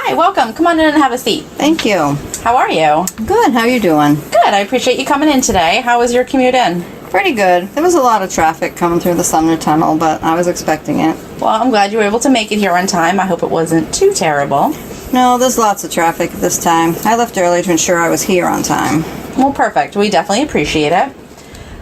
Hi, welcome. Come on in and have a seat. Thank you. How are you? Good. How are you doing? Good. I appreciate you coming in today. How was your commute in? Pretty good. There was a lot of traffic coming through the Sumner Tunnel, but I was expecting it. Well, I'm glad you were able to make it here on time. I hope it wasn't too terrible. No, there's lots of traffic at this time. I left early to ensure I was here on time. Well, perfect. We definitely appreciate it.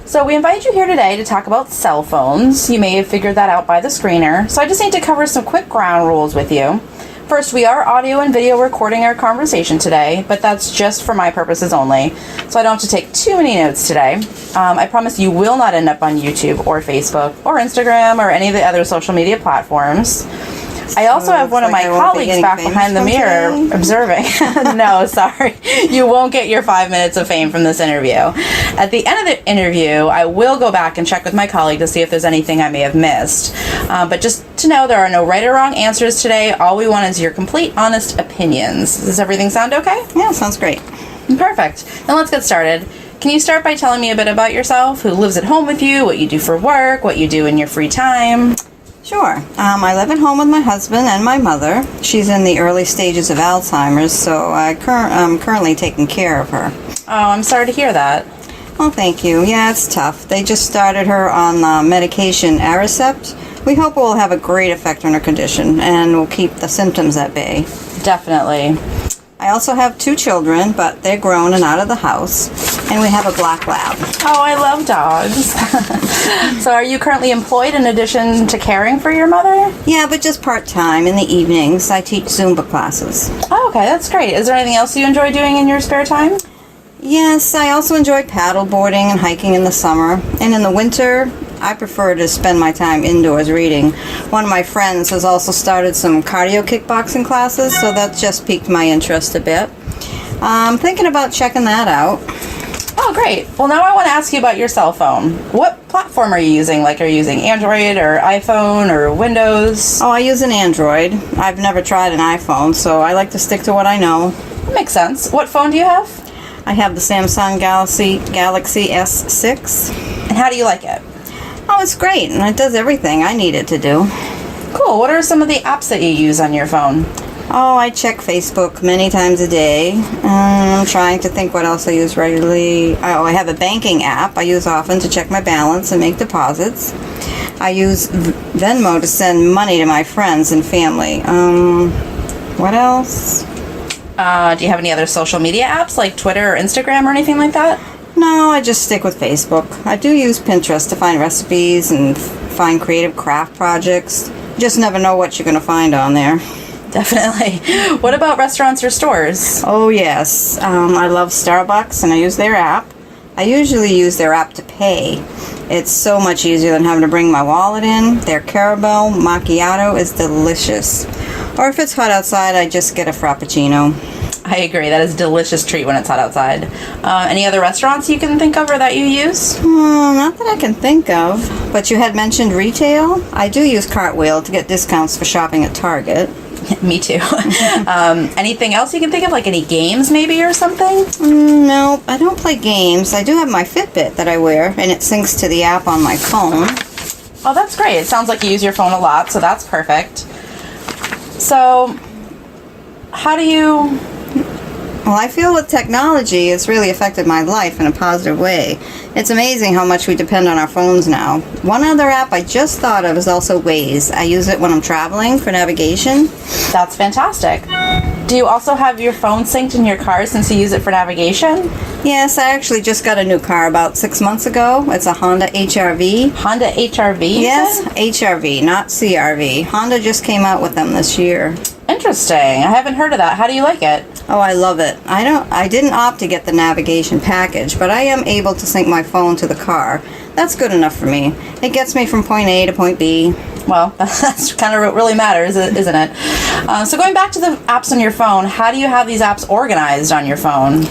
So we invited you here today to talk about cell phones. You may have figured that out by the screener. So I just need to cover some quick ground rules with you. First, we are audio and video recording our conversation today, but that's just for my purposes only, so I don't have to take too many notes today. I promise you will not end up on YouTube or Facebook or Instagram or any of the other social media platforms. I also have one of my colleagues back behind the mirror observing. No, sorry. You won't get your 5 minutes of fame from this interview. At the end of the interview, I will go back and check with my colleague to see if there's anything I may have missed. But just to know, there are no right or wrong answers today. All we want is your complete, honest opinions. Does everything sound okay? Yeah, sounds great. Perfect. Then let's get started. Can you start by telling me a bit about yourself? Who lives at home with you? What you do for work? What you do in your free time? Sure. I live at home with my husband and my mother. She's in the early stages of Alzheimer's, so I'm currently taking care of her. Oh, I'm sorry to hear that. Well, thank you. Yeah, it's tough. They just started her on medication Aricept. We hope it will have a great effect on her condition and will keep the symptoms at bay. Definitely. I also have 2 children, but they're grown and out of the house, and we have a black lab. Oh, I love dogs. So are you currently employed in addition to caring for your mother? Yeah, but just part-time in the evenings. I teach Zumba classes. Oh, okay, that's great. Is there anything else you enjoy doing in your spare time? Yes, I also enjoy paddle boarding and hiking in the summer, and in the winter, I prefer to spend my time indoors reading. One of my friends has also started some cardio kickboxing classes, so that just piqued my interest a bit. I'm thinking about checking that out. Oh, great. Well, now I want to ask you about your cell phone. What platform are you using? Like, are you using Android or iPhone or Windows? Oh, I use an Android. I've never tried an iPhone, so I like to stick to what I know. That makes sense. What phone do you have? I have the Samsung Galaxy S6. And how do you like it? Oh, it's great, and it does everything I need it to do. Cool. What are some of the apps that you use on your phone? Oh, I check Facebook many times a day. I'm trying to think what else I use regularly. Oh, I have a banking app I use often to check my balance and make deposits. I use Venmo to send money to my friends and family. What else? Do you have any other social media apps like Twitter or Instagram or anything like that? No, I just stick with Facebook. I do use Pinterest to find recipes and find creative craft projects. You just never know what you're going to find on there. Definitely. What about restaurants or stores? Oh, yes. I love Starbucks, and I use their app. I usually use their app to pay. It's so much easier than having to bring my wallet in. Their caramel macchiato is delicious. Or if it's hot outside, I just get a Frappuccino. I agree. That is a delicious treat when it's hot outside. Any other restaurants you can think of or that you use? Not that I can think of. But you had mentioned retail. I do use Cartwheel to get discounts for shopping at Target. Me too. Anything else you can think of? Like any games maybe or something? No, I don't play games. I do have my Fitbit that I wear, and it syncs to the app on my phone. Oh, that's great. It sounds like you use your phone a lot, so that's perfect. So, how do you... Well, I feel with technology, it's really affected my life in a positive way. It's amazing how much we depend on our phones now. One other app I just thought of is also Waze. I use it when I'm traveling for navigation. That's fantastic. Do you also have your phone synced in your car since you use it for navigation? Yes, I actually just got a new car about 6 months ago. It's a Honda HR-V. Honda HR-V? Yes, HR-V, not CR-V. Honda just came out with them this year. Interesting. I haven't heard of that. How do you like it? Oh, I love it. I didn't opt to get the navigation package, but I am able to sync my phone to the car. That's good enough for me. It gets me from point A to point B. Well, that's kind of what really matters, isn't it? So going back to the apps on your phone, how do you have these apps organized on your phone?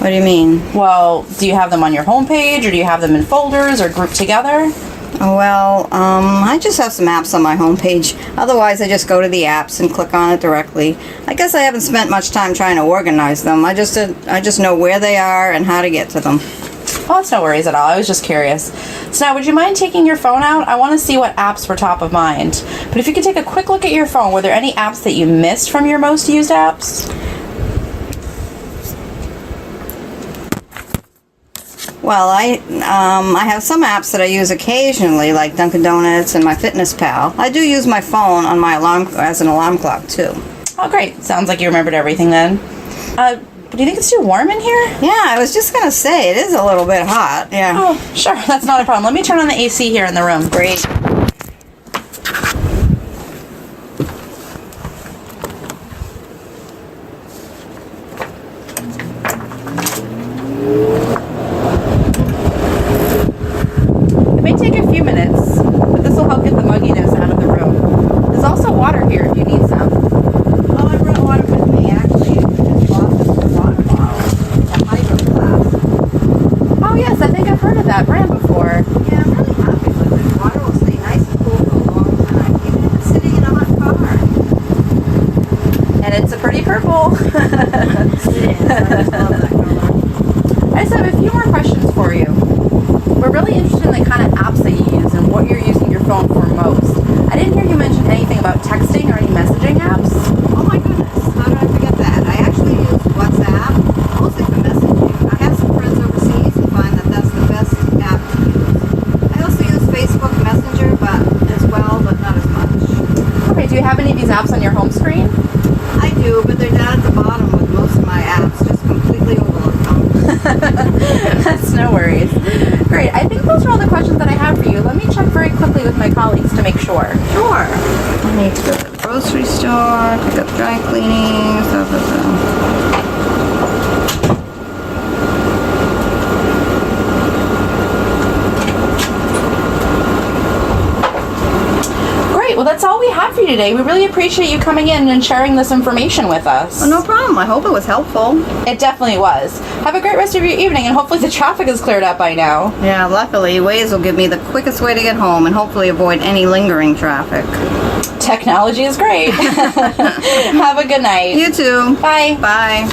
What do you mean? Well, do you have them on your home page, or do you have them in folders or grouped together? Well, I just have some apps on my homepage. Otherwise, I just go to the apps and click on it directly. I guess I haven't spent much time trying to organize them. I just know where they are and how to get to them. Oh, that's no worries at all. I was just curious. So now, would you mind taking your phone out? I want to see what apps were top of mind. But if you could take a quick look at your phone, were there any apps that you missed from your most used apps? Well, I have some apps that I use occasionally, like Dunkin' Donuts and my Fitness Pal. I do use my phone on my alarm as an alarm clock too. Oh, great. Sounds like you remembered everything then. Do you think it's too warm in here? Yeah, I was just gonna say, it is a little bit hot. Yeah. Oh, sure. That's not a problem. Let me turn on the AC here in the room. Great. It may take a few minutes, but this will help get the mugginess out of the room. There's also water here if you need some. Oh, I brought water with me, actually. I just bought this water bottle. It's a Hydro Flask. Oh, yes. I think I've heard of that brand before. Yeah, I'm really happy with it. Water will stay nice and cool for a long time, even if it's sitting in a hot car. And it's a pretty purple. It is. I just love that color. I just have a few more questions for you. We're really interested in the kind of apps that you use and what you're using your phone for most. I didn't hear you mention anything about texting or any messaging apps. Oh my goodness, how did I forget that? I actually use WhatsApp, mostly for messaging. I have some friends overseas and find that that's the best app to use. I also use Facebook Messenger but not as much. Okay, do you have any of these apps on your home screen? I do, but they're down at the bottom with most of my apps, just completely overlooked them. That's no worries. Great. I think those are all the questions that I have for you. Let me check very quickly with my colleagues to make sure. Sure. I need to go to the grocery store, pick up dry cleaning, stuff. Great. Well, that's all we have for you today. We really appreciate you coming in and sharing this information with us. Well, no problem. I hope it was helpful. It definitely was. Have a great rest of your evening, and hopefully the traffic is cleared up by now. Yeah, luckily, Waze will give me the quickest way to get home and hopefully avoid any lingering traffic. Technology is great. Have a good night. You too. Bye. Bye.